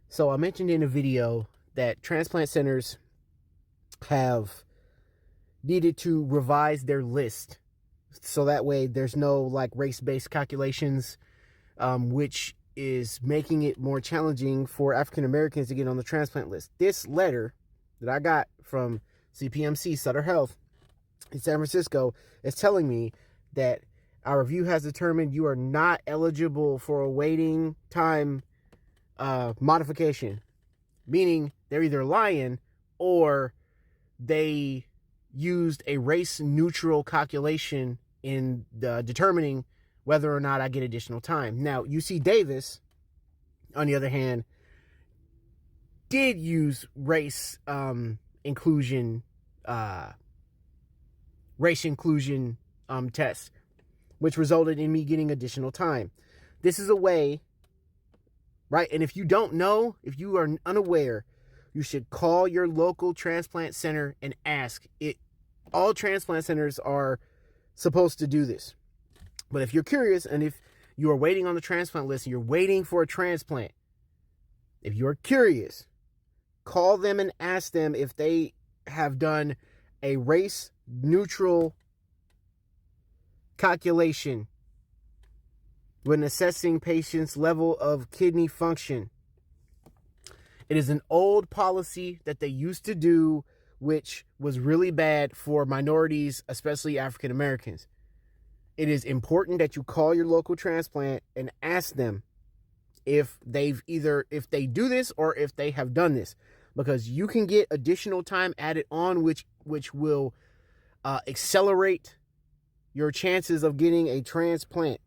So I mentioned in a video that transplant centers have needed to revise their list so that way there's no like race-based calculations, which is making it more challenging for African Americans to get on the transplant list. This letter that I got from CPMC Sutter Health in San Francisco is telling me that our review has determined you are not eligible for a waiting time modification, meaning they're either lying or they used a race neutral calculation in determining whether or not I get additional time. Now, UC Davis, on the other hand, did use inclusion race inclusion tests, which resulted in me getting additional time. This is a way, right? And if you don't know, if you are unaware, you should call your local transplant center and ask it. All transplant centers are supposed to do this. But if you're curious and if you are waiting on the transplant list and you're waiting for a transplant, if you're curious, call them and ask them if they have done a race neutral calculation when assessing patients' level of kidney function. It is an old policy that they used to do, which was really bad for minorities, especially African Americans. It is important that you call your local transplant and ask them if they do this or if they have done this, because you can get additional time added on, which will accelerate your chances of getting a transplant.